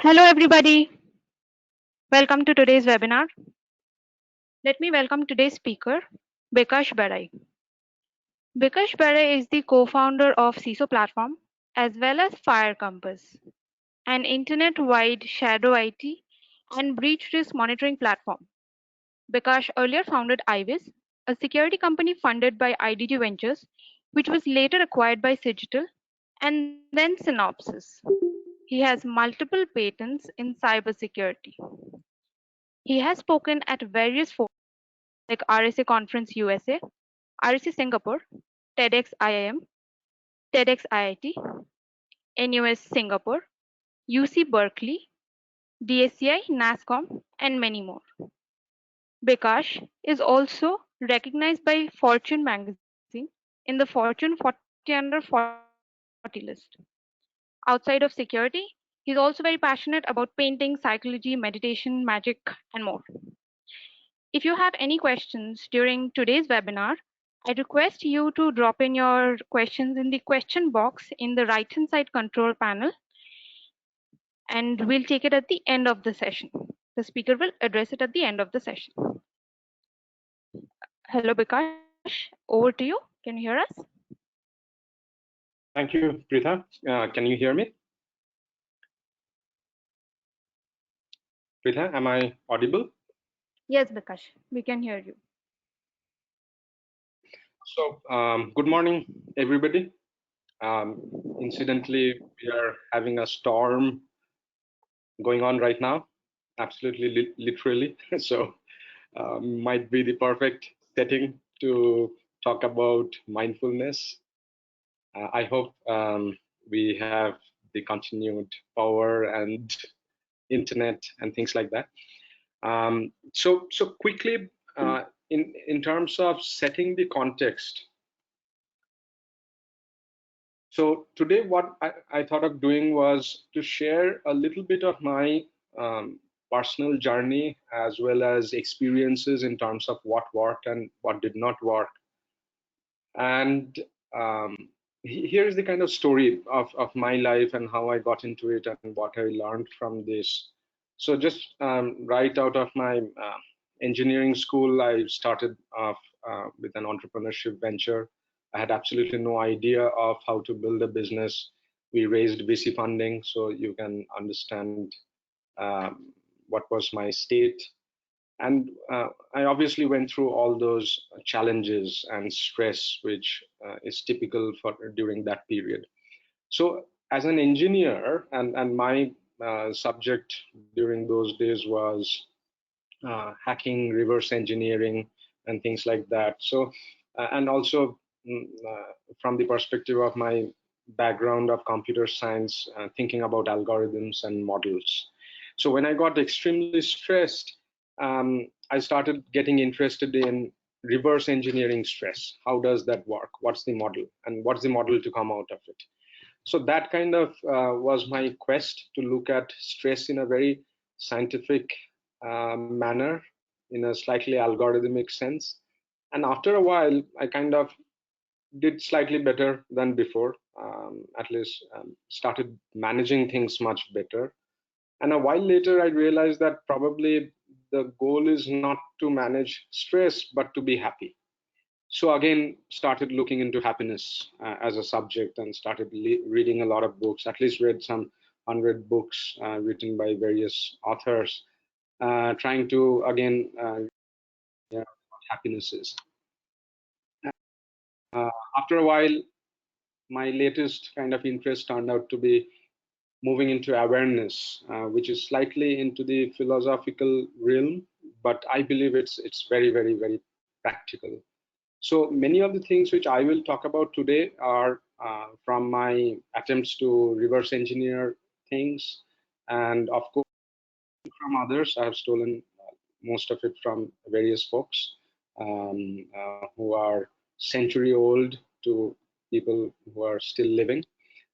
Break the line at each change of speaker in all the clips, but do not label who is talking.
Hello, everybody. Welcome to today's webinar. Let me welcome today's speaker, Bikash Barai. Bikash Barai is the co-founder of CISO platform as well as FireCompass, an internet-wide shadow IT and breach risk monitoring platform. Bikash earlier founded IWIS, a security company funded by IDG Ventures, which was later acquired by Cigital and then Synopsys. He has multiple patents in cybersecurity. He has spoken at various forums like RSA Conference USA, RSA Singapore, TEDx IIM, TEDx IIT, NUS Singapore, UC Berkeley, DSCI, NASCOM, and many more. Bikash is also recognized by Fortune magazine in the Fortune 40 under 40 list. Outside of security, he's also very passionate about painting, psychology, meditation, magic, and more. If you have any questions during today's webinar, I request you to drop in your questions in the question box in the right-hand side control panel, and we'll take it at the end of the session. The speaker will address it at the end of the session. Hello, Bikash. Over to you. Can you hear us?
Thank you, Pritha. Can you hear me? Pritha, am I audible?
Yes, Bikash, we can hear you.
So, good morning, everybody. Incidentally, we are having a storm going on right now, absolutely literally. So, might be the perfect setting to talk about mindfulness. I hope we have the continued power and internet and things like that. So quickly, in terms of setting the context. So today, what I thought of doing was to share a little bit of my personal journey as well as experiences in terms of what worked and what did not work. And here's the kind of story of my life and how I got into it and what I learned from this. So just right out of my engineering school, I started off with an entrepreneurship venture. I had absolutely no idea of how to build a business. We raised VC funding, so you can understand what was my state. And I obviously went through all those challenges and stress, which is typical for during that period. So as an engineer, and my subject during those days was hacking, reverse engineering, and things like that. So, and also from the perspective of my background of computer science, thinking about algorithms and models. So when I got extremely stressed, I started getting interested in reverse engineering stress. How does that work? What's the model? And what's the model to come out of it? So that kind of was my quest to look at stress in a very scientific manner, in a slightly algorithmic sense. And after a while, I kind of did slightly better than before, at least started managing things much better. And a while later, I realized that probably the goal is not to manage stress, but to be happy. So again, started looking into happiness as a subject and started reading a lot of books, at least read some 100 books written by various authors, trying to, again, yeah, what happiness is. After a while, my latest kind of interest turned out to be moving into awareness, which is slightly into the philosophical realm, but I believe it's very, very, very practical. So many of the things which I will talk about today are from my attempts to reverse engineer things, and of course from others. I have stolen most of it from various folks who are century old to people who are still living,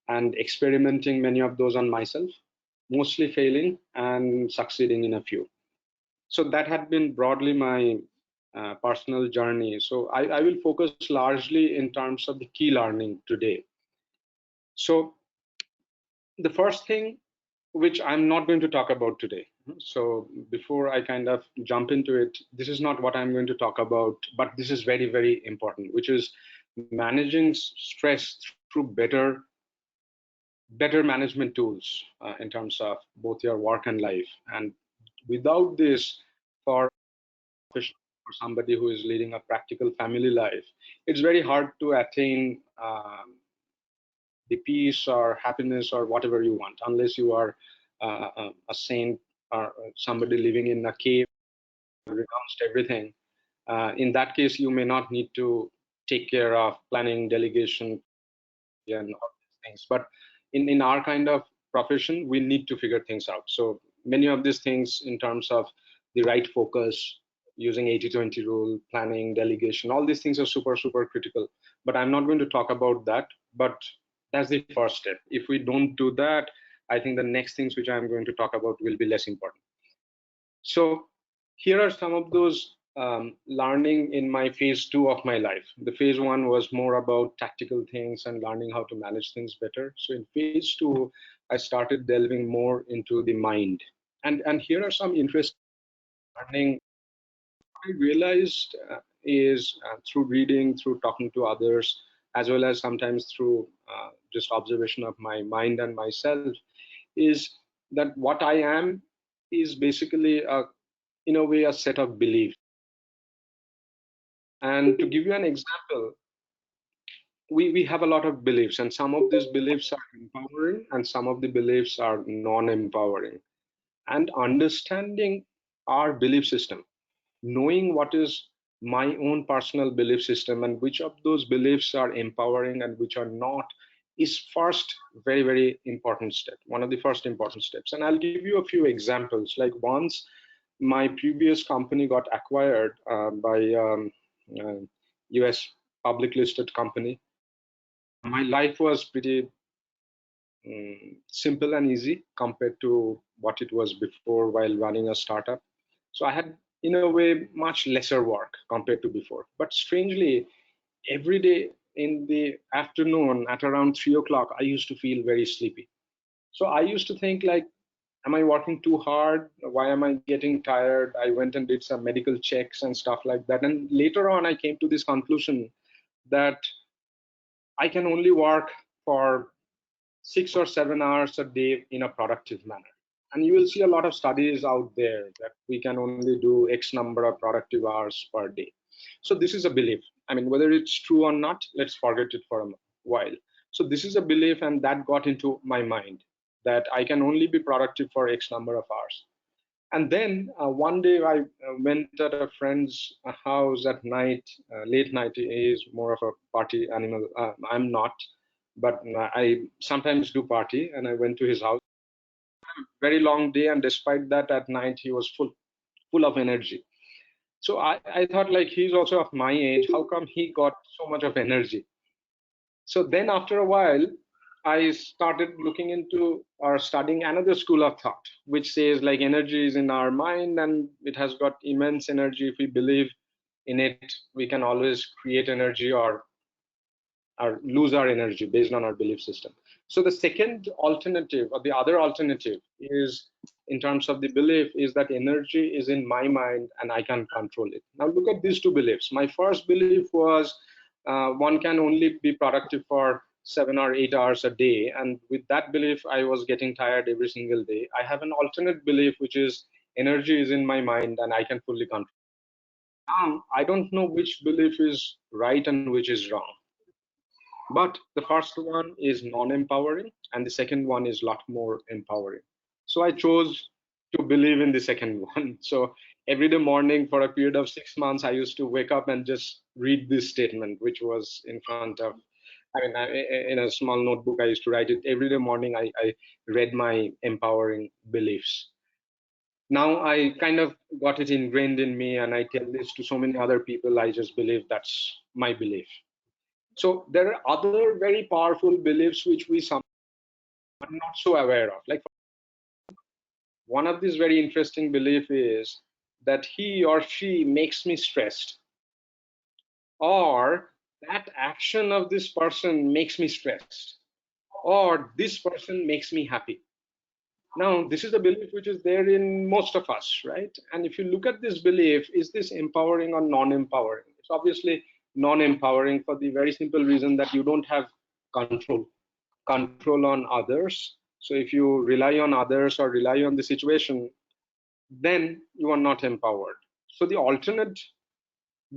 and experimenting many of those on myself, mostly failing and succeeding in a few. So that had been broadly my personal journey. So I will focus largely in terms of the key learning today. So The first thing, which I'm not going to talk about today. So before I kind of jump into it, this is not what I'm going to talk about, but this is very, very important, which is managing stress through better management tools in terms of both your work and life. And without this, for for somebody who is leading a practical family life, it's very hard to attain the peace or happiness or whatever you want, unless you are a saint or somebody living in a cave, renounced everything. In that case, you may not need to take care of planning, delegation, and all these things. But in our kind of profession, we need to figure things out. So many of these things in terms of the right focus, using 80-20 rule, planning, delegation, all these things are super, super critical. But I'm not going to talk about that. But that's the first step. If we don't do that, I think the next things which I'm going to talk about will be less important. So here are some of those learning in my phase two of my life. The phase one was more about tactical things and learning how to manage things better. So in phase two, I started delving more into the mind. And here are some interesting learning I realized is through reading, through talking to others, as well as sometimes through just observation of my mind and myself, is that what I am is basically in a way a set of beliefs. And to give you an example, we have a lot of beliefs, and some of these beliefs are empowering and some of the beliefs are non-empowering. And understanding our belief system, knowing what is my own personal belief system and which of those beliefs are empowering and which are not, is first very, very important step, one of the first important steps. And I'll give you a few examples. Like once my previous company got acquired by uh, US public listed company, my life was pretty simple and easy compared to what it was before while running a startup. So I had, in a way, much lesser work compared to before. But strangely, every day in the afternoon at around 3 o'clock, I used to feel very sleepy. So I used to think like, am I working too hard? Why am I getting tired? I went and did some medical checks and stuff like that. And later on, I came to this conclusion that I can only work for 6 or 7 hours a day in a productive manner. And you will see a lot of studies out there that we can only do X number of productive hours per day. So this is a belief. I mean, whether it's true or not, let's forget it for a while. So this is a belief, and that got into my mind that I can only be productive for X number of hours. And then one day I went at a friend's house at night, late night. He is more of a party animal. I'm not, but I sometimes do party. And I went to his house. Very long day, and despite that, at night he was full of energy. So I thought like he's also of my age. How come he got so much of energy? So then after a while, I started looking into or studying another school of thought, which says like energy is in our mind and it has got immense energy. If we believe in it, we can always create energy or lose our energy based on our belief system. So the second alternative or the other alternative is in terms of the belief is that energy is in my mind and I can control it. Now look at these two beliefs. My first belief was one can only be productive for 7 or 8 hours a day. And with that belief, I was getting tired every single day. I have an alternate belief, which is energy is in my mind and I can fully control. Now, I don't know which belief is right and which is wrong. But the first one is non-empowering, and the second one is a lot more empowering. So I chose to believe in the second one. So every day morning for a period of 6 months, I used to wake up and just read this statement, which was in front of, in a small notebook, I used to write it every day morning. I read my empowering beliefs. Now I kind of got it ingrained in me, and I tell this to so many other people. I just believe that's my belief. So there are other very powerful beliefs which we some are not so aware of. Like one of these very interesting belief is that he or she makes me stressed, or that action of this person makes me stressed. or this person makes me happy. Now, this is a belief which is there in most of us, right? And if you look at this belief, is this empowering or non-empowering? It's obviously non-empowering for the very simple reason that you don't have control on others. So if you rely on others or rely on the situation, then you are not empowered. So the alternate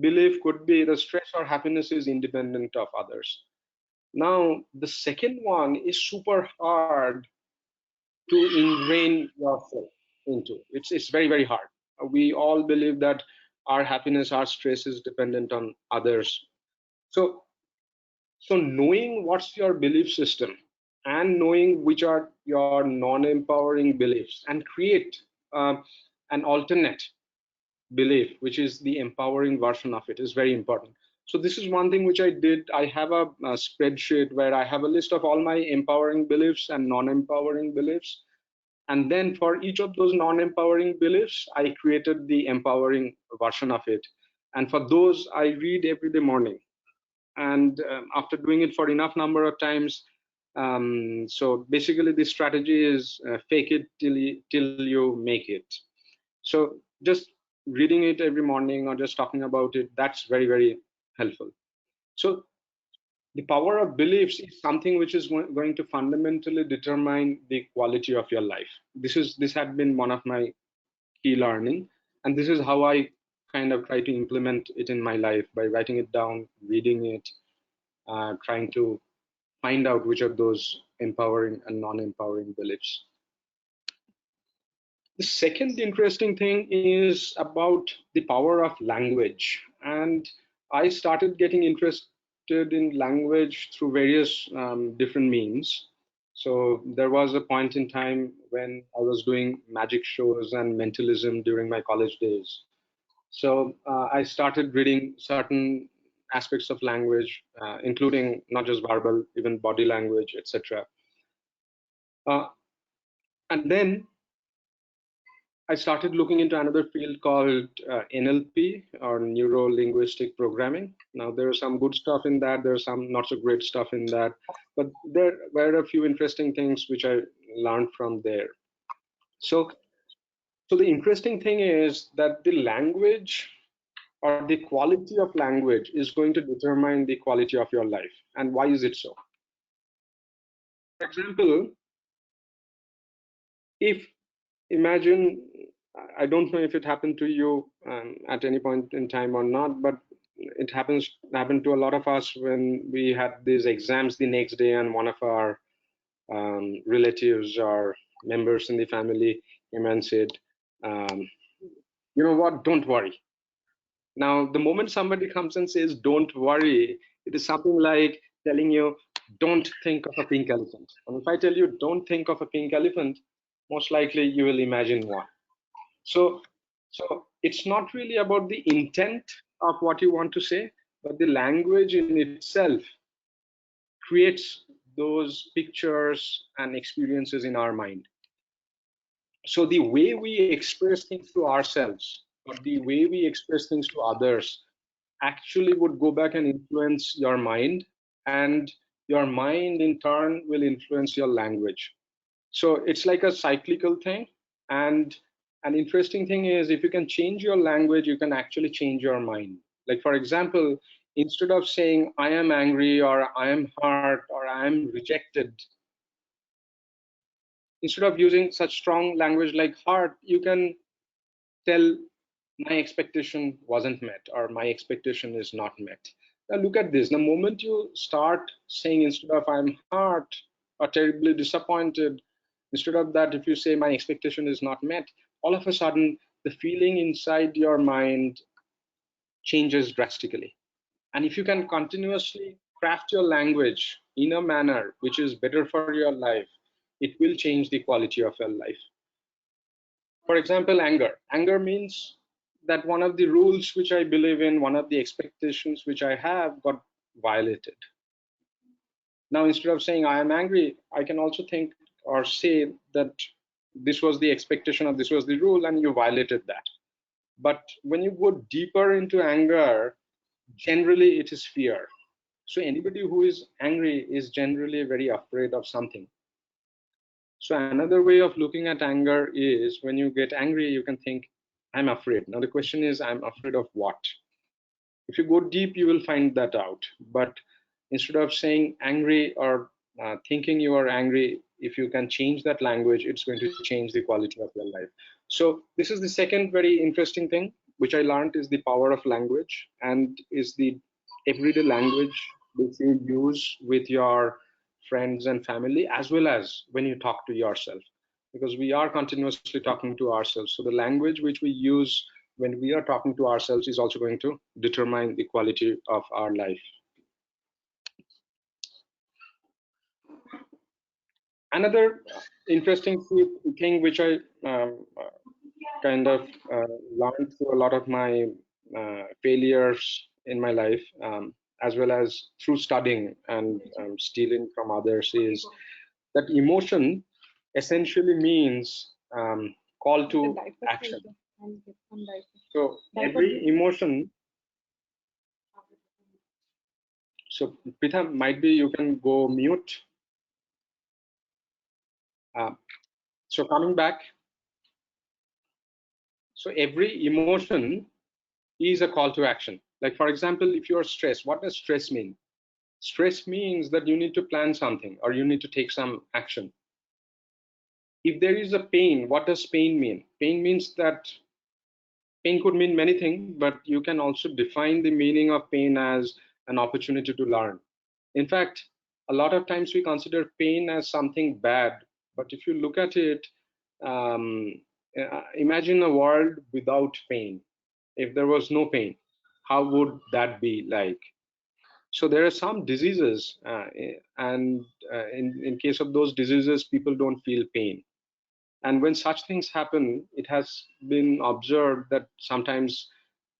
belief could be the stress or happiness is independent of others. Now, the second one is super hard to ingrain yourself into. It's very, very hard. We all believe that our happiness, our stress is dependent on others. So, so knowing what's your belief system and knowing which are your non-empowering beliefs and create an alternate belief, which is the empowering version of it, is very important. So this is one thing which I did. I have a spreadsheet where I have a list of all my empowering beliefs and non-empowering beliefs. And then for each of those non-empowering beliefs, I created the empowering version of it. And for those, I read every day morning. And after doing it for enough number of times, so basically the strategy is fake it till you make it. So just reading it every morning or just talking about it, that's very, very helpful. So the power of beliefs is something which is going to fundamentally determine the quality of your life. This had been one of my key learning, and this is how I kind of try to implement it in my life by writing it down, reading it, trying to find out which of those empowering and non-empowering beliefs. The second interesting thing is about the power of language. And I started getting interested in language through various different means. So there was a point in time when I was doing magic shows and mentalism during my college days. So I started reading certain aspects of language, including not just verbal, even body language, etc. Uh, and then I started looking into another field called NLP, or neuro linguistic programming. Now, there's some good stuff in that, there's some not so great stuff in that, but there were a few interesting things which I learned from there. So, so the interesting thing is that the language or the quality of language is going to determine the quality of your life. And why is it so? For example, if imagine, I don't know if it happened to you at any point in time or not, but it happened to a lot of us when we had these exams the next day, and one of our relatives or members in the family came and said, um, you know what, don't worry. Now, the moment somebody comes and says, don't worry, it is something like telling you, don't think of a pink elephant. And if I tell you, don't think of a pink elephant, most likely you will imagine one. So, so it's not really about the intent of what you want to say, but the language in itself creates those pictures and experiences in our mind. So the way we express things to ourselves, or the way we express things to others, actually would go back and influence your mind, and your mind in turn will influence your language. So it's like a cyclical thing. And an interesting thing is, if you can change your language, you can actually change your mind. Like, for example, instead of saying I am angry or I am hurt or I am rejected, instead of using such strong language like hurt, you can tell my expectation wasn't met or my expectation is not met. Now look at this. The moment you start saying, instead of I'm hurt or terribly disappointed, instead of that, if you say my expectation is not met, all of a sudden the feeling inside your mind changes drastically. And if you can continuously craft your language in a manner which is better for your life, it will change the quality of your life. For example, anger. Anger means that one of the rules which I believe in, one of the expectations which I have, got violated. Now, instead of saying I am angry, I can also think or say that this was the expectation or this was the rule and you violated that. But when you go deeper into anger, generally it is fear. So anybody who is angry is generally very afraid of something. So another way of looking at anger is when you get angry, you can think, I'm afraid. Now the question is, I'm afraid of what? If you go deep, you will find that out. But instead of saying angry or thinking you are angry, if you can change that language, it's going to change the quality of your life. So this is the second very interesting thing which I learned is the power of language, and is the everyday language which you use with your friends and family, as well as when you talk to yourself, because we are continuously talking to ourselves. So the language which we use when we are talking to ourselves is also going to determine the quality of our life. Another interesting thing which I kind of learned through a lot of my failures in my life, as well as through studying and stealing from others, is that emotion essentially means call to action. So every emotion. So Pritha, might be you can go mute. Uh, so coming back, so every emotion is a call to action. Like for example, if you're stressed, what does stress mean? Stress means that you need to plan something or you need to take some action. If there is a pain, what does pain mean? Pain means that pain could mean many things, but you can also define the meaning of pain as an opportunity to learn. In fact, a lot of times we consider pain as something bad, but if you look at it, um, imagine a world without pain. If there was no pain, how would that be like? So there are some diseases, and in case of those diseases, people don't feel pain. And when such things happen, it has been observed that sometimes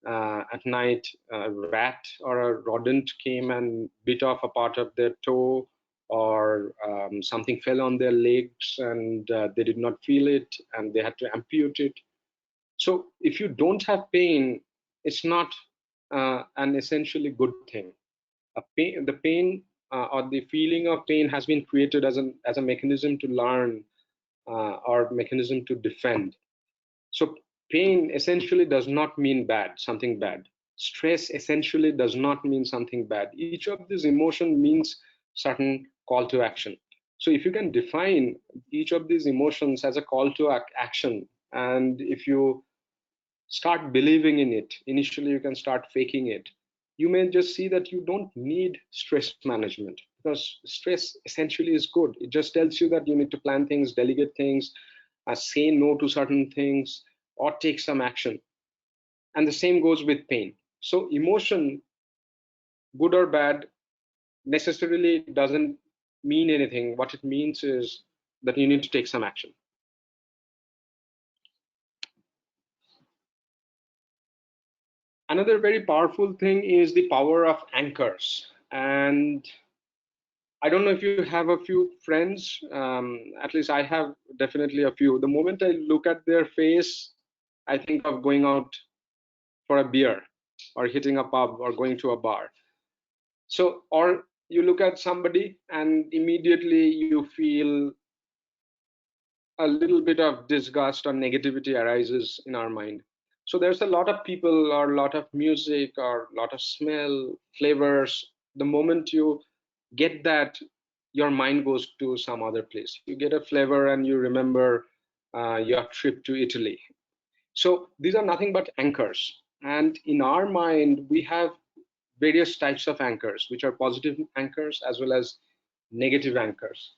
at night a rat or a rodent came and bit off a part of their toe, or something fell on their legs and they did not feel it and they had to amputate it. So if you don't have pain, it's not an essentially good thing. The pain or the feeling of pain has been created as a mechanism to learn, or mechanism to defend. So pain essentially does not mean bad, something bad. Stress essentially does not mean something bad. Each of these emotion means certain call to action. So if you can define each of these emotions as a call to action, and if you start believing in it, initially you can start faking it. You may just see that you don't need stress management, because stress essentially is good. It just tells you that you need to plan things, delegate things, say no to certain things, or take some action. And the same goes with pain. So emotion, good or bad, necessarily doesn't mean anything. What it means is that you need to take some action. Another very powerful thing is the power of anchors. And I don't know if you have a few friends, at least I have definitely a few. The moment I look at their face, I think of going out for a beer or hitting a pub or going to a bar. So, or you look at somebody and immediately you feel a little bit of disgust or negativity arises in our mind. So there's a lot of people or a lot of music or a lot of smell, flavors. The moment you get that, your mind goes to some other place. You get a flavor and you remember your trip to Italy. So these are nothing but anchors. And in our mind, we have various types of anchors, which are positive anchors as well as negative anchors.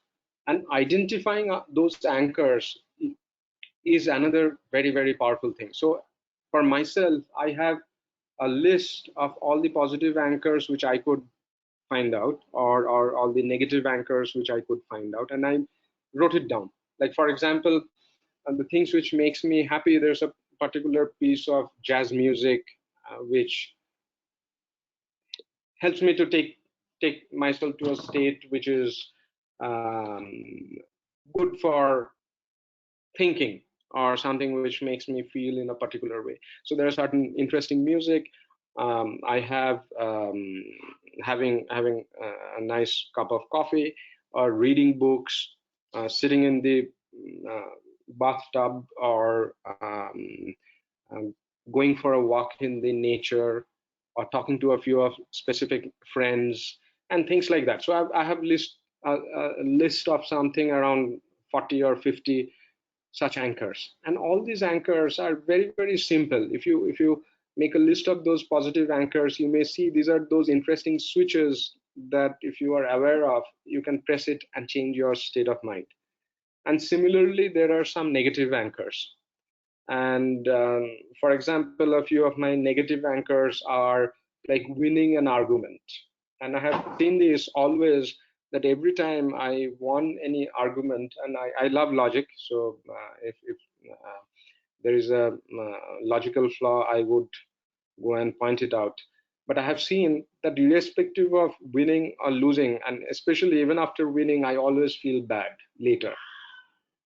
And identifying those anchors is another very, very powerful thing. So for myself, I have a list of all the positive anchors which I could find out, or all the negative anchors which I could find out, and I wrote it down. Like for example, the things which makes me happy, there's a particular piece of jazz music which helps me to take myself to a state which is um, good for thinking, or something which makes me feel in a particular way. So there are certain interesting music. I have having a nice cup of coffee, or reading books, sitting in the uh, bathtub, or um, going for a walk in the nature, or talking to a few of specific friends and things like that. So I have a list of something around 40 or 50 such anchors, and all these anchors are very, very simple. If you make a list of those positive anchors, you may see these are those interesting switches that, if you are aware of, you can press it and change your state of mind. And similarly, there are some negative anchors. And for example, a few of my negative anchors are like winning an argument. And I have seen this always, that every time I won any argument, and I love logic. So if there is a logical flaw, I would go and point it out. But I have seen that irrespective of winning or losing, and especially even after winning, I always feel bad later.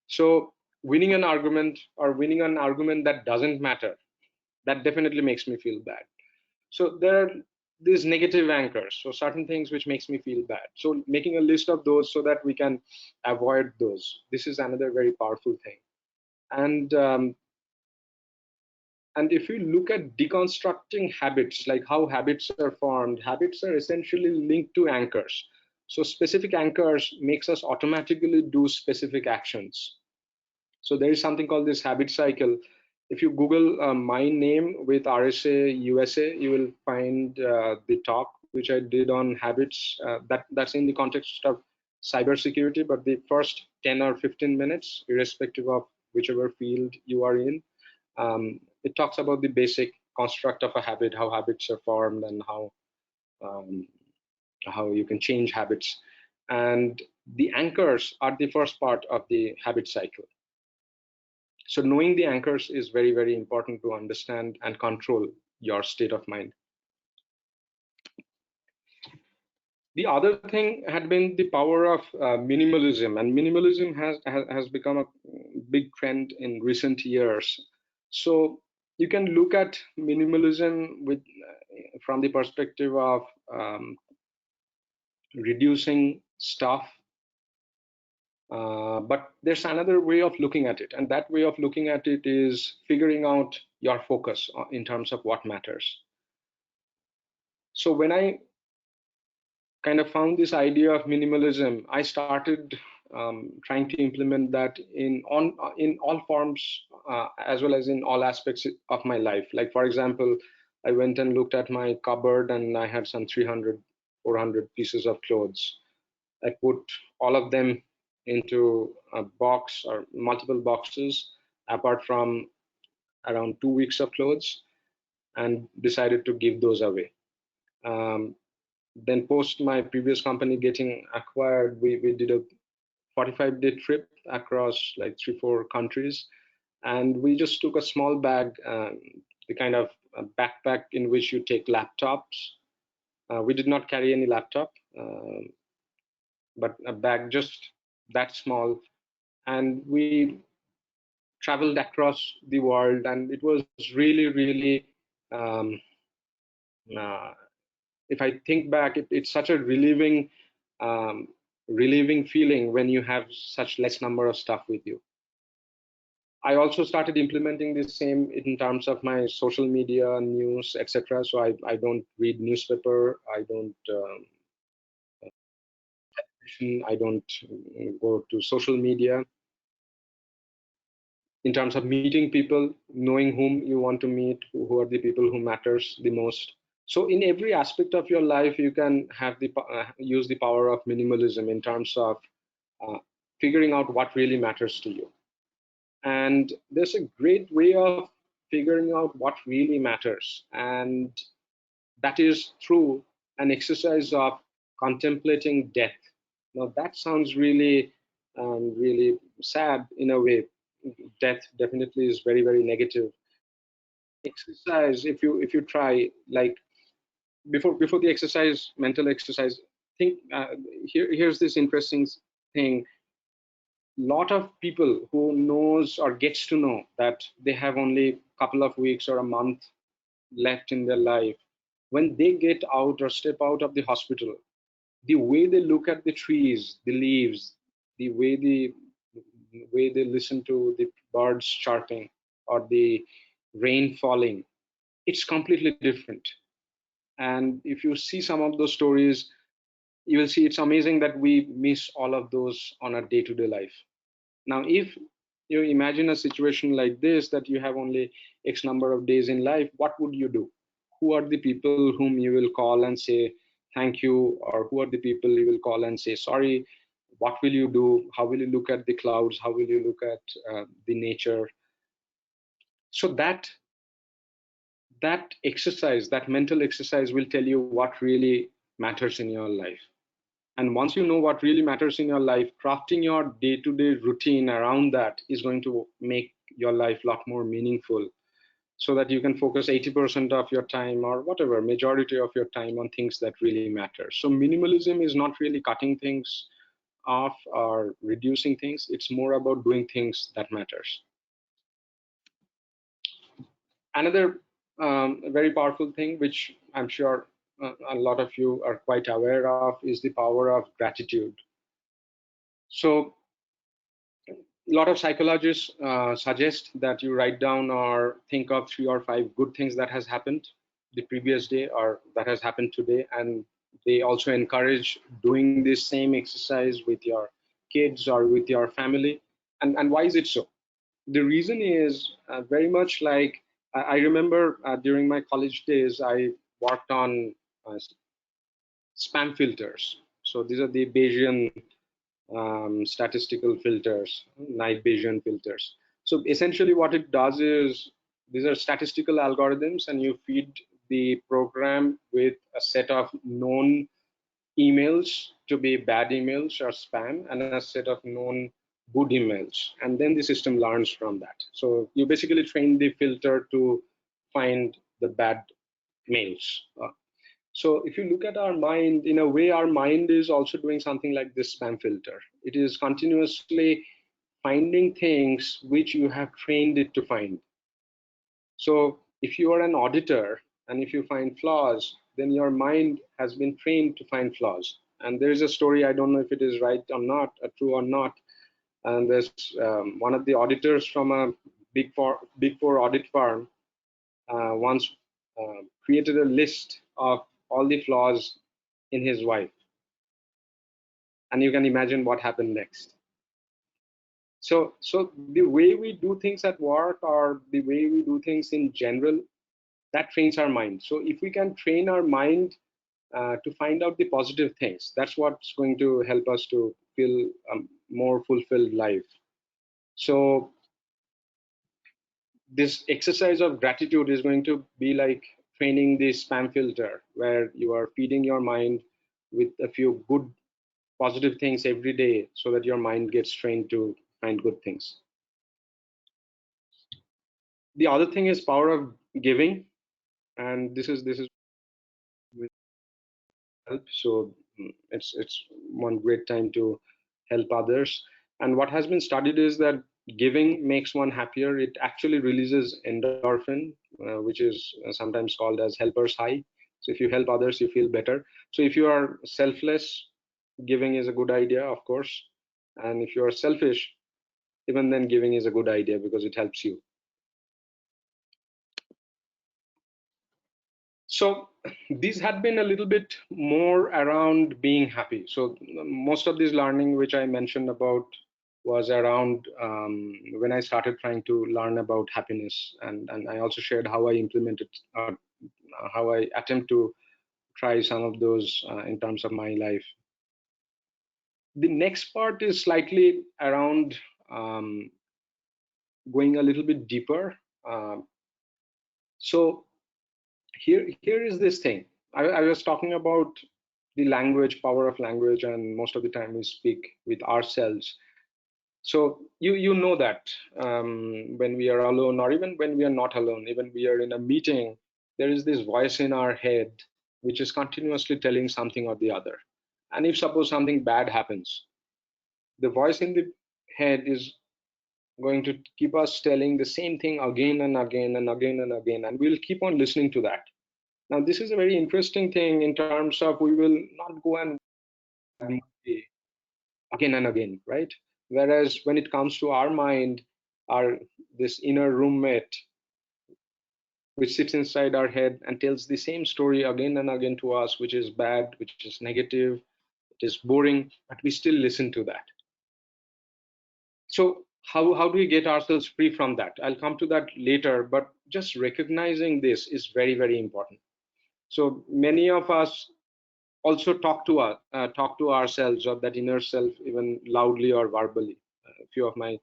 So winning an argument, or winning an argument that doesn't matter, that definitely makes me feel bad. So there are these negative anchors, so certain things which makes me feel bad. So making a list of those so that we can avoid those. This is another very powerful thing. And and if you look at deconstructing habits, like how habits are formed, habits are essentially linked to anchors. So specific anchors makes us automatically do specific actions. So there is something called this habit cycle. If you Google my name with RSA USA, you will find the talk which I did on habits. That's in the context of cybersecurity, but the first 10 or 15 minutes, irrespective of whichever field you are in, it talks about the basic construct of a habit, how habits are formed, and um, how you can change habits. And the anchors are the first part of the habit cycle. So knowing the anchors is very, very important to understand and control your state of mind. The other thing had been the power of minimalism, and minimalism has become a big trend in recent years. So you can look at minimalism with from the perspective of reducing stuff, but there's another way of looking at it, and that way of looking at it is figuring out your focus in terms of what matters. So when I kind of found this idea of minimalism, I started trying to implement that in all forms, as well as in all aspects of my life. Like for example, I went and looked at my cupboard, and I had some 300, 400 pieces of clothes. I put all of them into a box or multiple boxes, apart from around 2 weeks of clothes, and decided to give those away. Um, then post my previous company getting acquired, we did a 45-day trip across like 3 4 countries, and we just took a small bag, the kind of a backpack in which you take laptops. We did not carry any laptop, but a bag just that small, and we traveled across the world, and it was really, really um, uh, if I think back, it's such a um, relieving feeling when you have such less number of stuff with you. I also started implementing the same in terms of my social media, news, etc. So I don't read newspaper, I don't go to social media. In terms of meeting people, knowing whom you want to meet, who are the people who matters the most. So in every aspect of your life, you can have use the power of minimalism in terms of uh, figuring out what really matters to you. And there's a great way of figuring out what really matters, and that is through an exercise of contemplating death. Now that sounds really, really sad in a way. Death definitely is very, very negative. Exercise, if you try, like before the exercise, mental exercise, think here's this interesting thing. Lot of people who knows or gets to know that they have only a couple of weeks or a month left in their life, when they get out or step out of the hospital, the way they look at the trees, the leaves, the way they listen to the birds chirping or the rain falling, it's completely different. And if you see some of those stories, you will see it's amazing that we miss all of those on our day-to-day life. Now, if you imagine a situation like this, that you have only X number of days in life, what would you do? Who are the people whom you will call and say thank you? Or who are the people you will call and say sorry? What will you do? How will you look at the clouds? How will you look at the nature? So that exercise, that mental exercise, will tell you what really matters in your life. And once you know what really matters in your life, crafting your day-to-day routine around that is going to make your life a lot more meaningful, so that you can focus 80% of your time, or whatever majority of your time, on things that really matter. So minimalism is not really cutting things off or reducing things. It's more about doing things that matters. Another very powerful thing, which I'm sure a lot of you are quite aware of, is the power of gratitude. So a lot of psychologists suggest that you write down or think of 3 or 5 good things that has happened the previous day or that has happened today. And they also encourage doing this same exercise with your kids or with your family. And why is it so? The reason is very much like, I remember during my college days, I worked on spam filters. So these are the Bayesian statistical filters, night Bayesian filters. So essentially what it does is, these are statistical algorithms, and you feed the program with a set of known emails to be bad emails or spam, and a set of known good emails. And then the system learns from that. So you basically train the filter to find the bad mails. So if you look at our mind, in a way, our mind is also doing something like this spam filter. It is continuously finding things which you have trained it to find. So if you are an auditor and if you find flaws, then your mind has been trained to find flaws. And there is a story, I don't know if it is right or not, or true or not. And there's one of the auditors from a big four audit firm once created a list of all the flaws in his wife. And you can imagine what happened next. So the way we do things at work, or the way we do things in general, that trains our mind. So if we can train our mind to find out the positive things, that's what's going to help us to feel a more fulfilled life. So this exercise of gratitude is going to be like training the spam filter, where you are feeding your mind with a few good positive things every day, so that your mind gets trained to find good things. The other thing is power of giving, and this is help. So it's one great time to help others. And what has been studied is that giving makes one happier. It actually releases endorphin, which is sometimes called as helper's high. So if you help others, you feel better. So if you are selfless, giving is a good idea, of course. And if you are selfish, even then giving is a good idea, because it helps you. So these had been a little bit more around being happy. So most of this learning which I mentioned about was around when I started trying to learn about happiness, and I also shared how I implemented, how I attempt to try some of those in terms of my life. The next part is slightly around going a little bit deeper. So here is this thing. I was talking about the language, power of language, and most of the time we speak with ourselves. So you know that when we are alone, or even when we are not alone, even we are in a meeting, there is this voice in our head which is continuously telling something or the other. And if suppose something bad happens, the voice in the head is going to keep us telling the same thing again and again and again and again, and we'll keep on listening to that. Now, this is a very interesting thing in terms of we will not go and movie again and again, right? Whereas when it comes to our mind, our this inner roommate which sits inside our head and tells the same story again and again to us, which is bad, which is negative, it is boring, but we still listen to that. So how do we get ourselves free from that? I'll come to that later, but just recognizing this is very, very important. So many of us also talk to ourselves or that inner self, even loudly or verbally. A few of my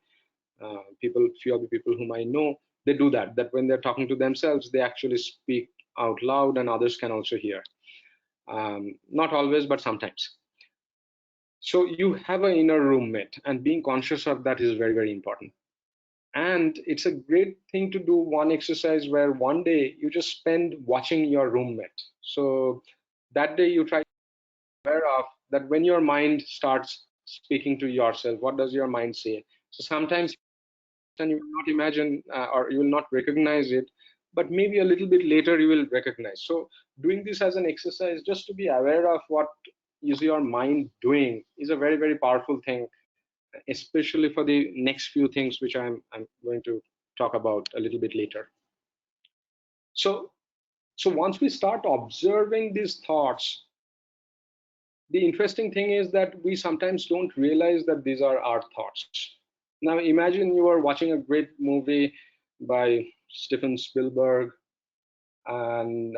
few of the people whom I know, they do that. That when they're talking to themselves, they actually speak out loud, and others can also hear. Not always, but sometimes. So you have an inner roommate, and being conscious of that is very, very important. And it's a great thing to do one exercise where one day you just spend watching your roommate. So that day you try to be aware of that when your mind starts speaking to yourself, what does your mind say? So sometimes and you will not imagine or you will not recognize it, but maybe a little bit later you will recognize. So doing this as an exercise just to be aware of what is your mind doing is a very, very powerful thing, especially for the next few things which I'm going to talk about a little bit later. So once we start observing these thoughts, the interesting thing is that we sometimes don't realize that these are our thoughts. Now imagine you are watching a great movie by Steven Spielberg, and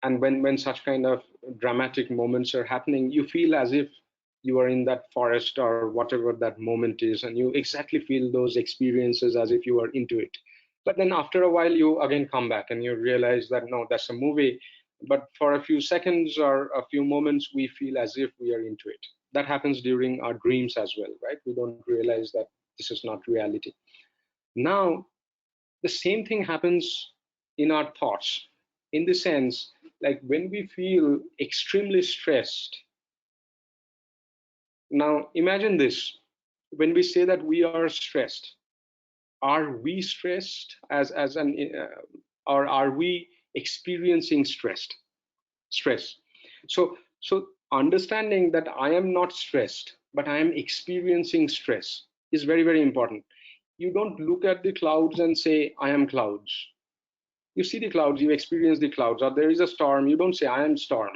when such kind of dramatic moments are happening, you feel as if you are in that forest or whatever that moment is, and you exactly feel those experiences as if you are into it. But then after a while you again come back and you realize that no, that's a movie, but for a few seconds or a few moments we feel as if we are into it. That happens during our dreams as well, right? We don't realize that this is not reality. Now the same thing happens in our thoughts, in the sense, like when we feel extremely stressed. Now imagine this: when we say that we are stressed, are we stressed as an or are we experiencing stress? So understanding that I am not stressed but I am experiencing stress is very, very important. You don't look at the clouds and say I am clouds. You see the clouds, you experience the clouds, or there is a storm, you don't say I am storm.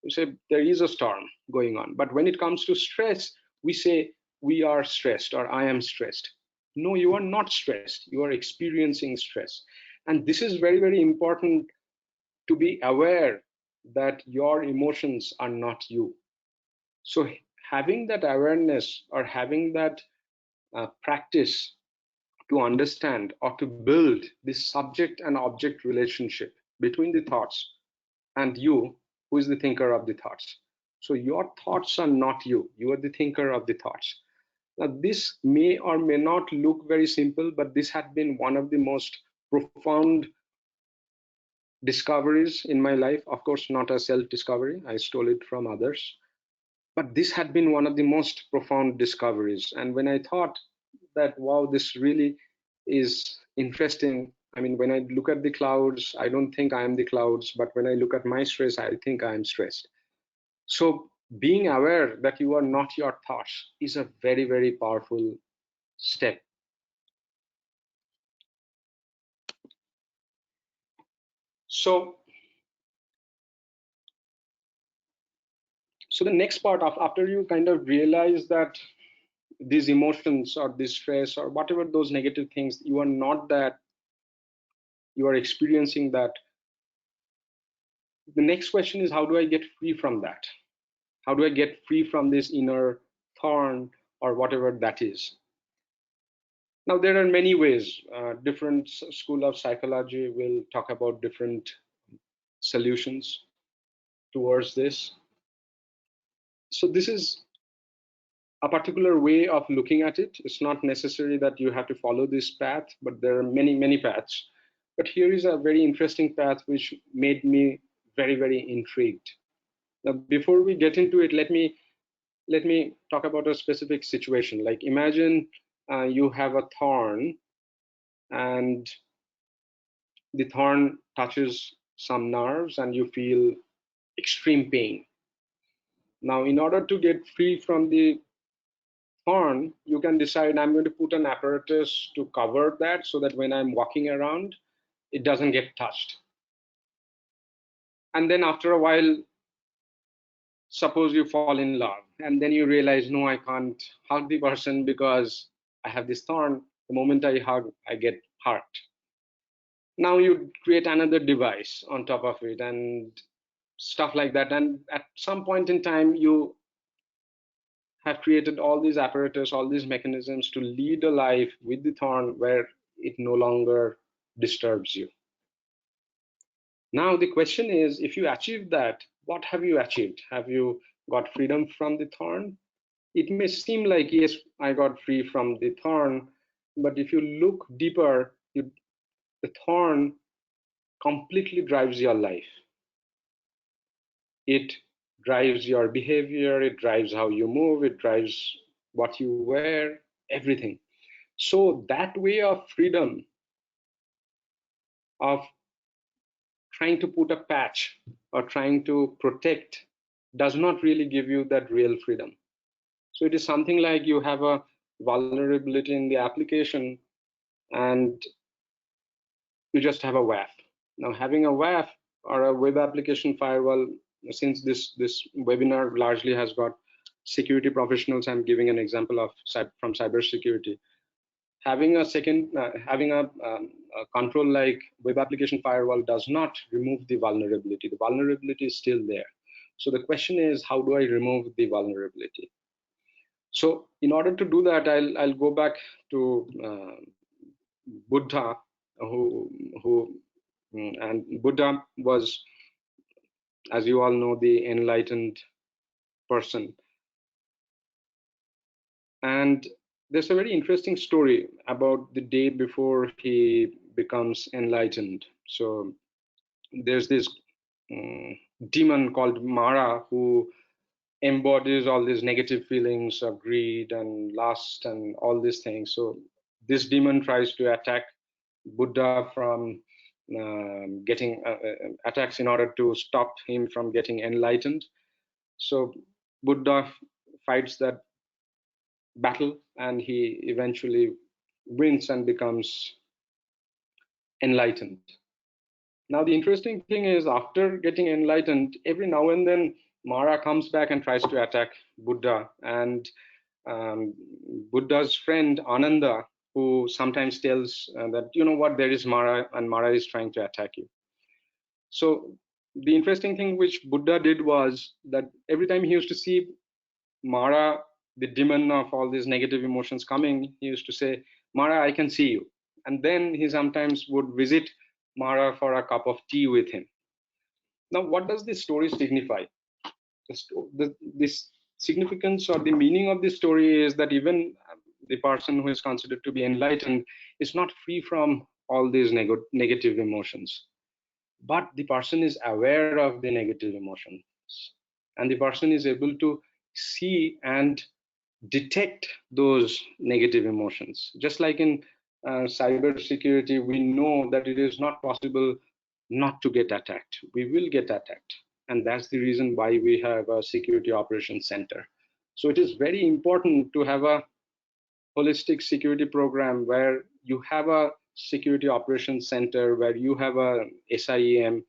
You say there is a storm going on. But when it comes to stress, we say we are stressed or I am stressed. No, you are not stressed, you are experiencing stress. And this is very, very important, to be aware that your emotions are not you. So having that awareness or having that practice to understand or to build this subject and object relationship between the thoughts and you, who is the thinker of the thoughts. So your thoughts are not you, you are the thinker of the thoughts. Now this may or may not look very simple, but this had been one of the most profound discoveries in my life. Of course, not a self discovery, I stole it from others, but this had been one of the most profound discoveries. And when I thought that, wow, this really is interesting. I mean, when I look at the clouds, I don't think I am the clouds, but when I look at my stress, I think I am stressed. So being aware that you are not your thoughts is a very, very powerful step. So the next part of, after you kind of realize that these emotions or this stress or whatever those negative things, you are not that, you are experiencing that. The next question is, how do I get free from that? How do I get free from this inner thorn or whatever that is? Now there are many ways. Different school of psychology will talk about different solutions towards this. So this is a particular way of looking at it. It's not necessary that you have to follow this path, but there are many, many paths. But here is a very interesting path which made me very, very intrigued. Now, before we get into it, let me talk about a specific situation. Like imagine you have a thorn, and the thorn touches some nerves and you feel extreme pain. Now, in order to get free from the thorn, you can decide I'm going to put an apparatus to cover that so that when I'm walking around, it doesn't get touched. And then after a while, suppose you fall in love and then you realize, no, I can't hug the person because I have this thorn. The moment I hug, I get hurt. Now you create another device on top of it and stuff like that. And at some point in time, you have created all these apparatus, all these mechanisms to lead a life with the thorn where it no longer disturbs you. Now the question is, if you achieve that, what have you achieved? Have you got freedom from the thorn? It may seem like, yes, I got free from the thorn, but if you look deeper, the thorn completely drives your life. It drives your behavior, it drives how you move, it drives what you wear, everything. So that way of freedom, of trying to put a patch or trying to protect, does not really give you that real freedom. So it is something like you have a vulnerability in the application and you just have a WAF. Now, having a WAF or a web application firewall, since this webinar largely has got security professionals, I'm giving an example of from cybersecurity. Having a control like web application firewall does not remove the vulnerability. The vulnerability is still there. So the question is, how do I remove the vulnerability? So in order to do that, I'll go back to Buddha, who and Buddha was, as you all know, the enlightened person. And there's a very interesting story about the day before he becomes enlightened. So there's this demon called Mara who embodies all these negative feelings of greed and lust and all these things. So this demon tries to attack Buddha from getting attacks in order to stop him from getting enlightened. So Buddha fights that battle and he eventually wins and becomes enlightened. Now, the interesting thing is, after getting enlightened, every now and then Mara comes back and tries to attack Buddha. And Buddha's friend Ananda, who sometimes tells that, you know what, there is Mara and Mara is trying to attack you. So the interesting thing which Buddha did was that every time he used to see Mara, the demon of all these negative emotions coming, he used to say, Mara, I can see you. And then he sometimes would visit Mara for a cup of tea with him. Now, what does this story signify? This significance or the meaning of this story is that even the person who is considered to be enlightened is not free from all these negative emotions, but the person is aware of the negative emotions, and the person is able to see and detect those negative emotions. Just like in cyber security, we know that it is not possible not to get attacked. We will get attacked. And that's the reason why we have a security operations center. So it is very important to have a holistic security program where you have a security operations center, where you have a SIEM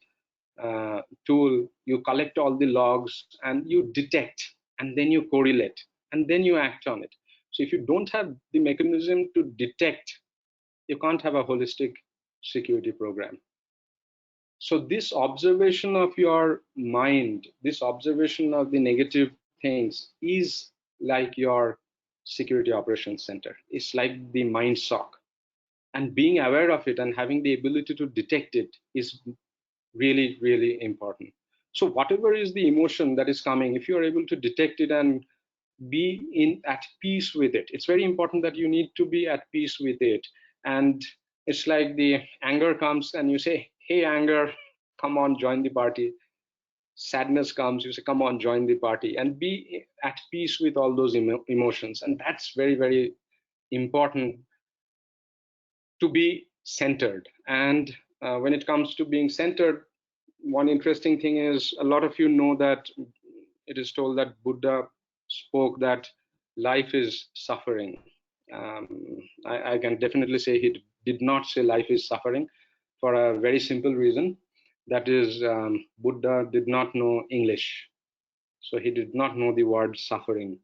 tool, you collect all the logs and you detect, and then you correlate, and then you act on it. So if you don't have the mechanism to detect, you can't have a holistic security program. So this observation of your mind, this observation of the negative things is like your security operations center. It's like the mind sock. And being aware of it and having the ability to detect it is really, really important. So whatever is the emotion that is coming, if you are able to detect it and be at peace with it, it's very important that you need to be at peace with it. And it's like the anger comes and you say, hey, anger, come on, join the party. Sadness comes, you say, come on, join the party, and be at peace with all those emotions. And that's very, very important, to be centered. And when it comes to being centered, one interesting thing is a lot of you know that it is told that Buddha spoke that life is suffering. I can definitely say he did not say life is suffering for a very simple reason. That is, Buddha did not know English. So he did not know the word suffering.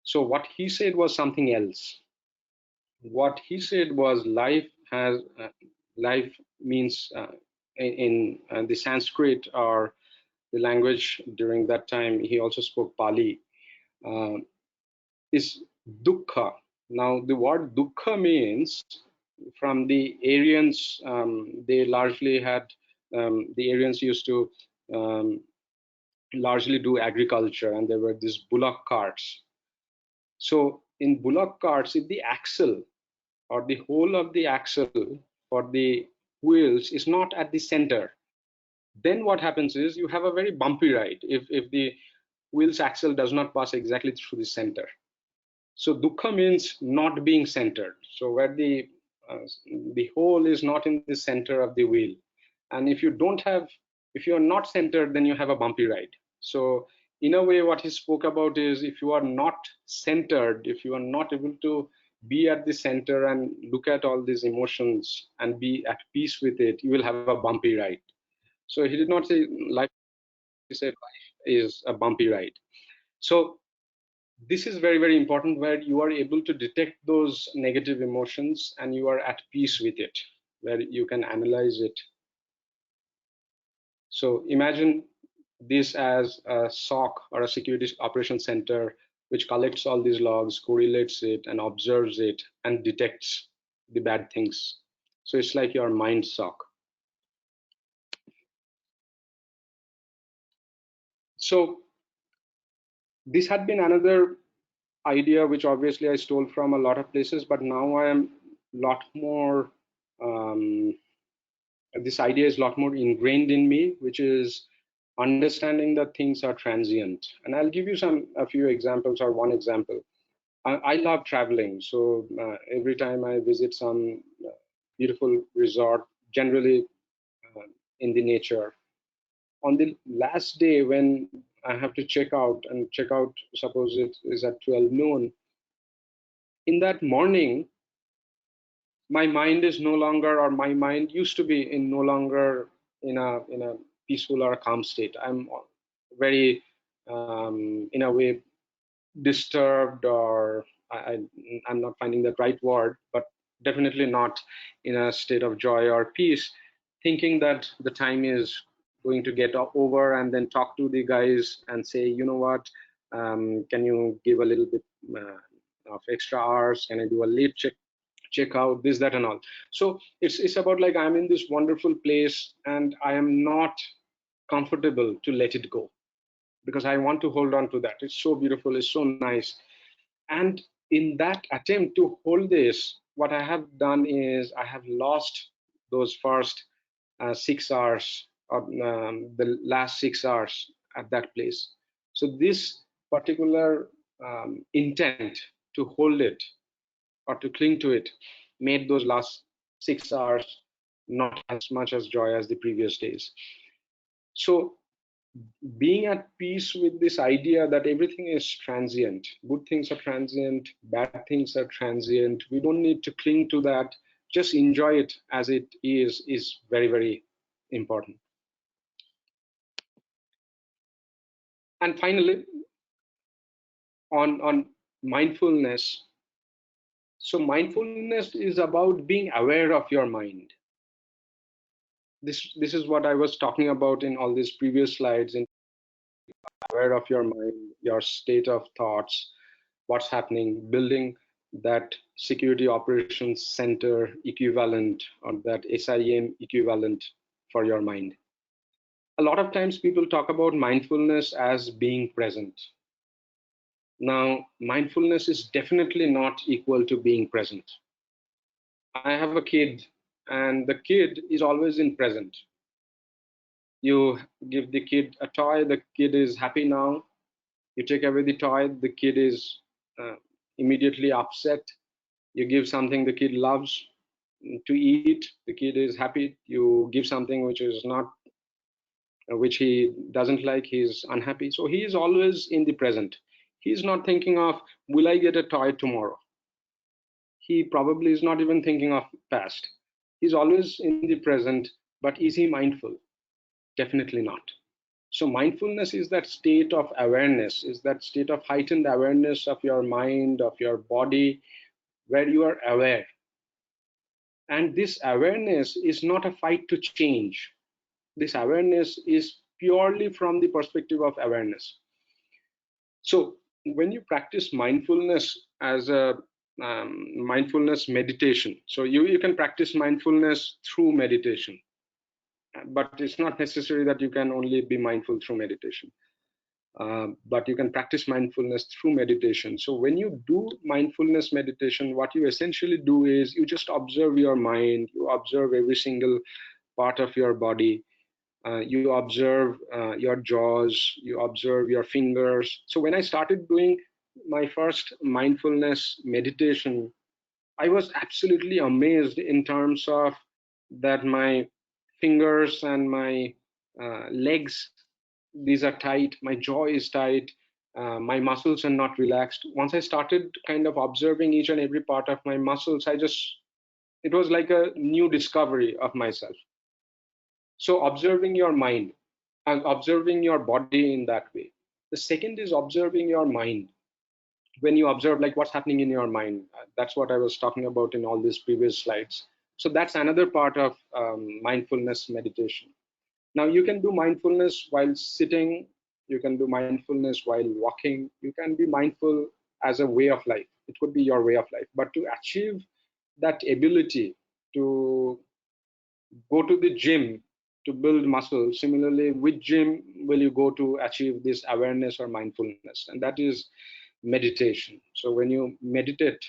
So what he said was something else. What he said was life means in the Sanskrit or the language during that time. He also spoke Pali. Uh, is dukkha. Now the word dukkha means from the Aryans. They largely had the Aryans used to um, largely do agriculture, and there were these bullock carts. So in bullock carts, if the axle or the whole of the axle for the wheels is not at the center, then what happens is you have a very bumpy ride if the wheel's axle does not pass exactly through the center. So dukkha means not being centered. So where uh, the hole is not in the center of the wheel, and if you are not centered, then you have a bumpy ride. So in a way, what he spoke about is if you are not centered, if you are not able to be at the center and look at all these emotions and be at peace with it, you will have a bumpy ride. So he did not say life. He said life is a bumpy ride. So this is very, very important, where you are able to detect those negative emotions and you are at peace with it, where you can analyze it. So imagine this as a SOC or a security operations center, which collects all these logs, correlates it, and observes it and detects the bad things. So it's like your mind SOC. So this had been another idea which obviously I stole from a lot of places, but now I am a lot more um, this idea is a lot more ingrained in me, which is understanding that things are transient. And I'll give you a few examples, or one example. I love traveling, so every time I visit some beautiful resort, generally uh, in the nature, on the last day when I have to check out, and check out, suppose it is at 12 noon, in that morning, my mind is no longer, or my mind used to be in no longer in a peaceful or a calm state. I'm very in a way disturbed, or I'm not finding the right word, but definitely not in a state of joy or peace, thinking that the time is going to get over, and then talk to the guys and say, you know what, can you give a little bit of extra hours, can I do a late check out, this, that, and all. So it's about like I'm in this wonderful place and I am not comfortable to let it go, because I want to hold on to that. It's so beautiful, it's so nice. And in that attempt to hold this, what I have done is I have lost those first 6 hours, or the last 6 hours at that place. So this particular intent to hold it or to cling to it made those last 6 hours not as much as joy as the previous days. So being at peace with this idea that everything is transient, good things are transient, bad things are transient, we don't need to cling to that, just enjoy it as it is very, very important. And finally, on mindfulness. So mindfulness is about being aware of your mind. This is what I was talking about in all these previous slides, in aware of your mind, your state of thoughts, what's happening, building that security operations center equivalent, or that SIEM equivalent for your mind. A lot of times people talk about mindfulness as being present. Now, mindfulness is definitely not equal to being present. I have a kid, and the kid is always in present. You give the kid a toy, the kid is happy now. You take away the toy, the kid is uh, immediately upset. You give something the kid loves, to eat, the kid is happy. You give something which is not, which he doesn't like, he's unhappy. So he is always in the present. He's not thinking of, will I get a toy tomorrow? He probably is not even thinking of past. He's always in the present. But is he mindful? Definitely not. So mindfulness is that state of awareness, is that state of heightened awareness of your mind, of your body, where you are aware. And this awareness is not a fight to change. This awareness is purely from the perspective of awareness. So when you practice mindfulness as a mindfulness meditation, so you can practice mindfulness through meditation, but it's not necessary that you can only be mindful through meditation. But you can practice mindfulness through meditation. So when you do mindfulness meditation, what you essentially do is you just observe your mind, you observe every single part of your body, you observe your jaws, you observe your fingers. So when I started doing my first mindfulness meditation, I was absolutely amazed in terms of that my fingers and my legs, these are tight, my jaw is tight, my muscles are not relaxed. Once I started kind of observing each and every part of my muscles, it was like a new discovery of myself. So observing your mind and observing your body in that way. The second is observing your mind. When you observe like what's happening in your mind, that's what I was talking about in all these previous slides. So that's another part of mindfulness meditation. Now you can do mindfulness while sitting, you can do mindfulness while walking, you can be mindful as a way of life. It could be your way of life. But to achieve that ability to go to the gym to build muscle, similarly, which gym will you go to achieve this awareness or mindfulness? And that is meditation. So when you meditate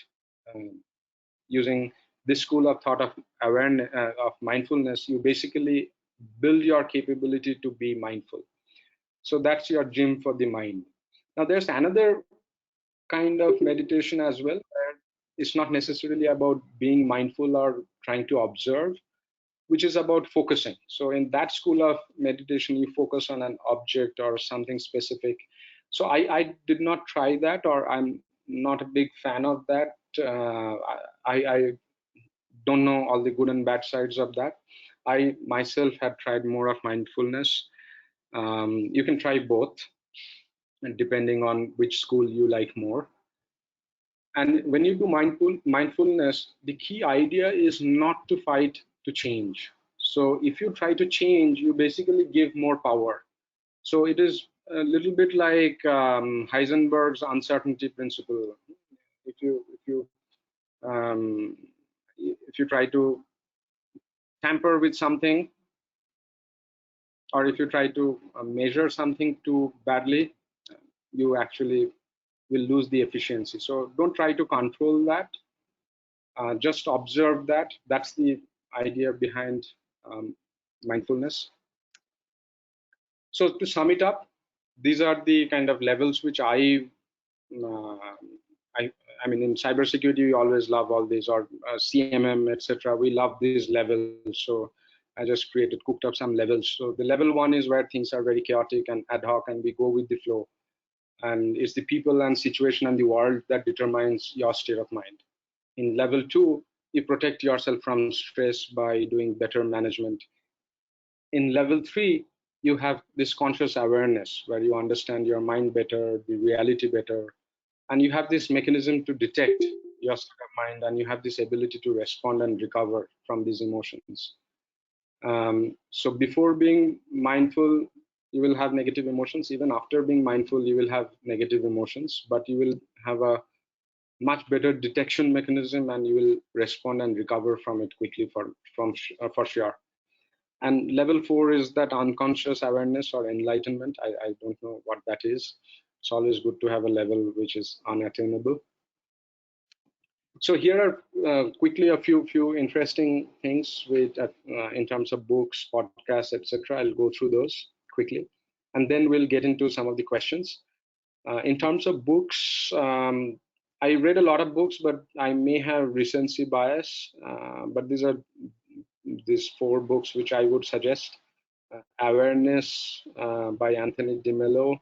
using this school of thought of awareness, of mindfulness, you basically build your capability to be mindful. So that's your gym for the mind. Now there's another kind of meditation as well, where it's not necessarily about being mindful or trying to observe, which is about focusing. So in that school of meditation, you focus on an object or something specific. So I did not try that, or I'm not a big fan of that. I don't know all the good and bad sides of that. I myself had tried more of mindfulness. You can try both, and depending on which school you like more. And when you do mindfulness, the key idea is not to fight to change. So if you try to change, you basically give more power. So it is a little bit like Heisenberg's uncertainty principle. Um, if you try to tamper with something, or if you try to measure something too badly, you actually will lose the efficiency. So don't try to control that. Just observe that. That's the idea behind um, mindfulness. So to sum it up, these are the kind of levels which uh, I, I mean, in cybersecurity, we always love all these, or CMM, etc. We love these levels. So I just cooked up some levels. So the level one is where things are very chaotic and ad hoc, and we go with the flow. And it's the people and situation and the world that determines your state of mind. In level two, you protect yourself from stress by doing better management. In level three, you have this conscious awareness where you understand your mind better, the reality better, and you have this mechanism to detect your state of mind, and you have this ability to respond and recover from these emotions. So before being mindful, you will have negative emotions. Even after being mindful, you will have negative emotions, but you will have a much better detection mechanism, and you will respond and recover from it quickly for sure. And level four is that unconscious awareness or enlightenment. I don't know what that is. It's always good to have a level which is unattainable. So here are quickly a few interesting things with in terms of books, podcasts, etc. I'll go through those quickly, and then we'll get into some of the questions. In terms of books, I read a lot of books, but I may have recency bias. But these four books which I would suggest: Awareness by Anthony DeMello,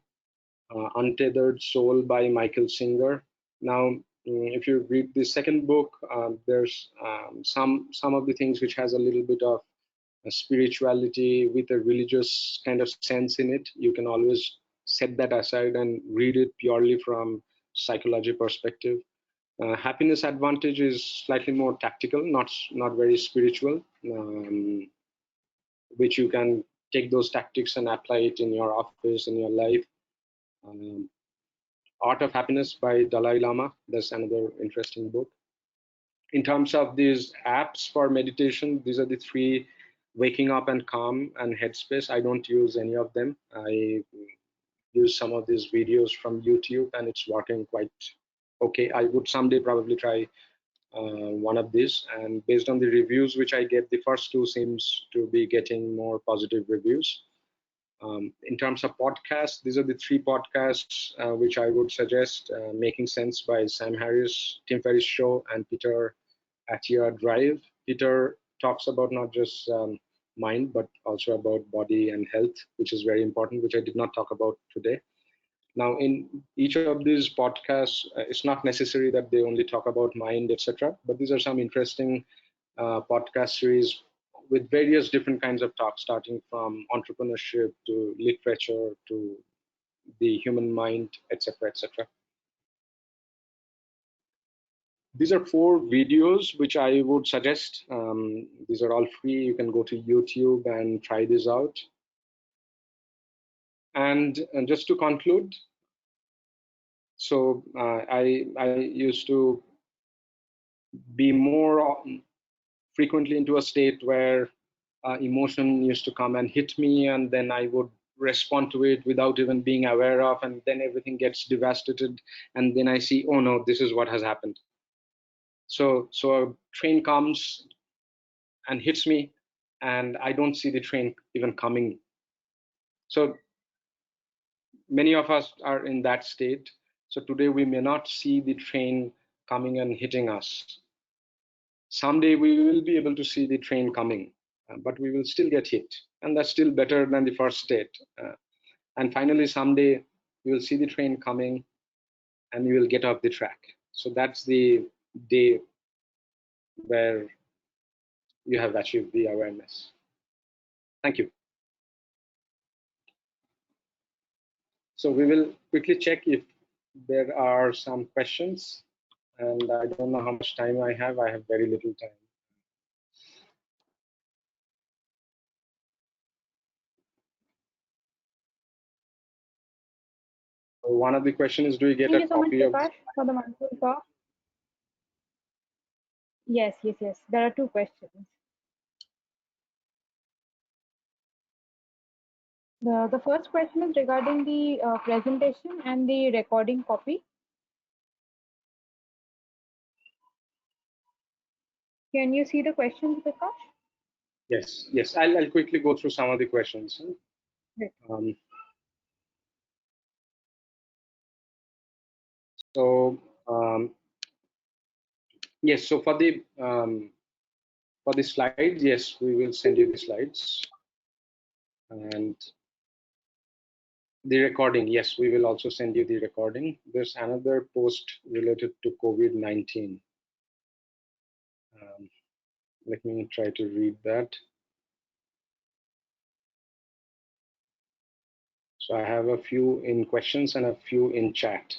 Untethered Soul by Michael Singer. Now, if you read the second book, there's some of the things which has a little bit of spirituality with a religious kind of sense in it. You can always set that aside and read it purely from psychology perspective. Happiness Advantage is slightly more tactical, not very spiritual, which you can take those tactics and apply it in your office, in your life. Um, Art of Happiness by Dalai Lama. That's another interesting book. In terms of these apps for meditation, these are the three: Waking Up and Calm and Headspace. I don't use any of them. I use some of these videos from YouTube, and it's working quite okay. I would someday probably try one of these. And based on the reviews which I get, the first two seems to be getting more positive reviews. In terms of podcasts, these are the three podcasts which I would suggest: Making Sense by Sam Harris, Tim Ferriss Show, and Peter Attia Drive. Peter talks about not just mind, but also about body and health, which is very important, which I did not talk about today. Now, in each of these podcasts, it's not necessary that they only talk about mind, etc. But these are some interesting podcast series with various different kinds of talks, starting from entrepreneurship to literature to the human mind, etc., etc. These are four videos which I would suggest. These are all free. You can go to YouTube and try this out. And just to conclude, so I used to be more frequently into a state where emotion used to come and hit me, and then I would respond to it without even being aware of, and then everything gets devastated, and then I see, oh no, this is what has happened. So a train comes and hits me, and I don't see the train even coming. So many of us are in that state. So today we may not see the train coming and hitting us. Someday we will be able to see the train coming, but we will still get hit, and that's still better than the first state. And finally, someday we will see the train coming, and we will get off the track. So that's the day where you have achieved the awareness. Thank you. So we will quickly check if there are some questions, and I don't know how much time I have. I have very little time. So one of the questions is, do you get
Thank
a
you so much,
copy of the
Bikash, for the wonderful talk. Yes, yes, yes. There are two questions. The first question is regarding the presentation and the recording copy. Can you see the questions, Bikash?
Yes, yes. I'll quickly go through some of the questions.
Great.
Um, so yes, so for the slides, yes, we will send you the slides, and the recording. Yes, we will also send you the recording. There's another post related to COVID-19. Let me try to read that. So I have a few in questions and a few in chat.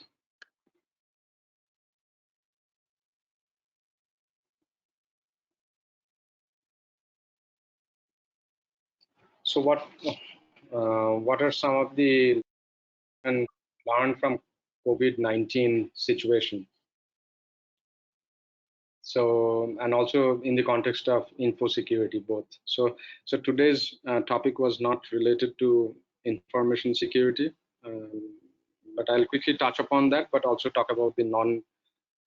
So what are some of the and learned from COVID-19 situation? So, and also in the context of info security, both. So today's topic was not related to information security, but I'll quickly touch upon that, but also talk about the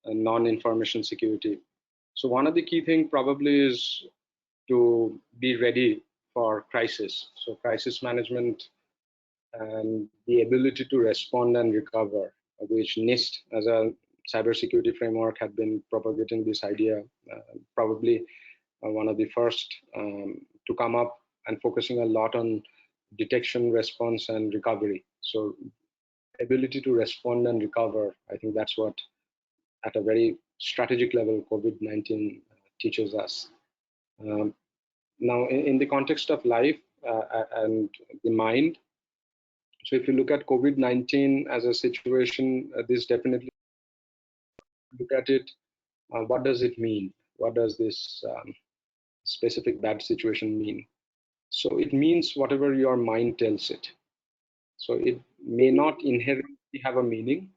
non-information security. So one of the key things probably is to be ready for crisis. So crisis management and the ability to respond and recover, which NIST, as a cybersecurity framework had been propagating this idea, probably one of the first to come up and focusing a lot on detection, response, and recovery. So ability to respond and recover, I think that's what at a very strategic level COVID-19 teaches us. Um, Now, in the context of life and the mind, so if you look at COVID-19 as a situation, this definitely look at it. What does it mean? What does this specific bad situation mean? So it means whatever your mind tells it. So it may not inherently have a meaning,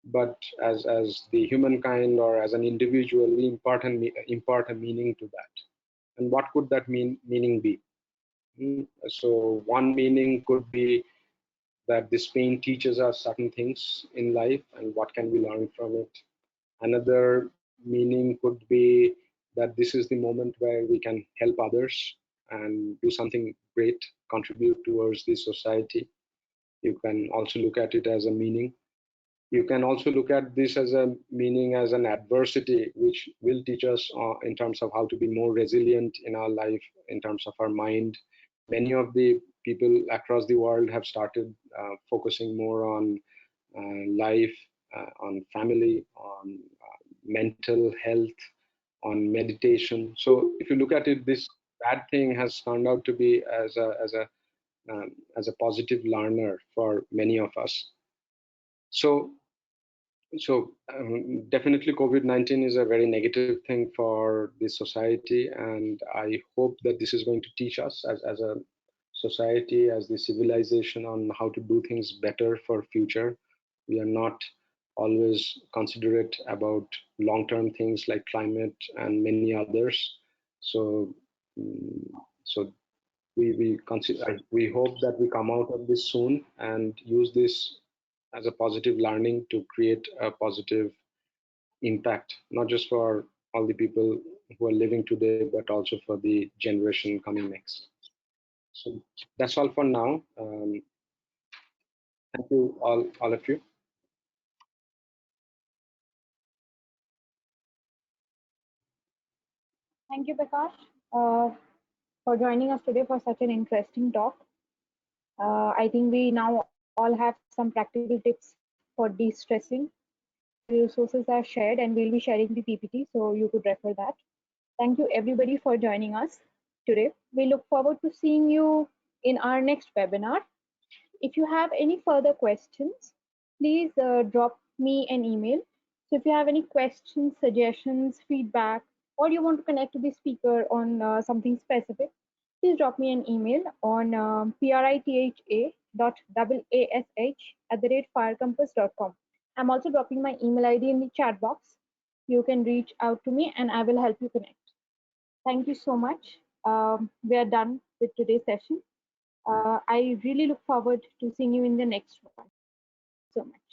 but as the humankind or as an individual, we impart a meaning to that. And what could that meaning be? So one meaning could be that this pain teaches us certain things in life and what can we learn from it. Another meaning could be that this is the moment where we can help others and do something great, contribute towards the society. You can also look at it as a meaning. You can also look at this as a meaning as an adversity, which will teach us in terms of how to be more resilient in our life, in terms of our mind. Many of the people across the world have started focusing more on life, on family, on mental health, on meditation. So if you look at it, this bad thing has turned out to be as a positive learner for many of us. So definitely COVID-19 is a very negative thing for the society, and I hope that this is going to teach us as a society, as the civilization, on how to do things better for future. We are not always considerate about long-term things like climate and many others. So mm, so we hope that we come out of this soon and use this as a positive learning to create a positive impact, not just for all the people who are living today, but also for the generation coming next. So that's all for now. Thank you all of you.
Thank you, Bikash, uh, for joining us today for such an interesting talk. I think we now all have some practical tips for de-stressing. The resources are shared and we'll be sharing the PPT so you could refer that. Thank you everybody for joining us today. We look forward to seeing you in our next webinar. If you have any further questions, please drop me an email. So if you have any questions, suggestions, feedback, or you want to connect to the speaker on something specific, please drop me an email on pritha.ash@firecompass.com. I'm also dropping my email ID in the chat box. You can reach out to me and I will help you connect. Thank you so much. We are done with today's session. I really look forward to seeing you in the next one. So much.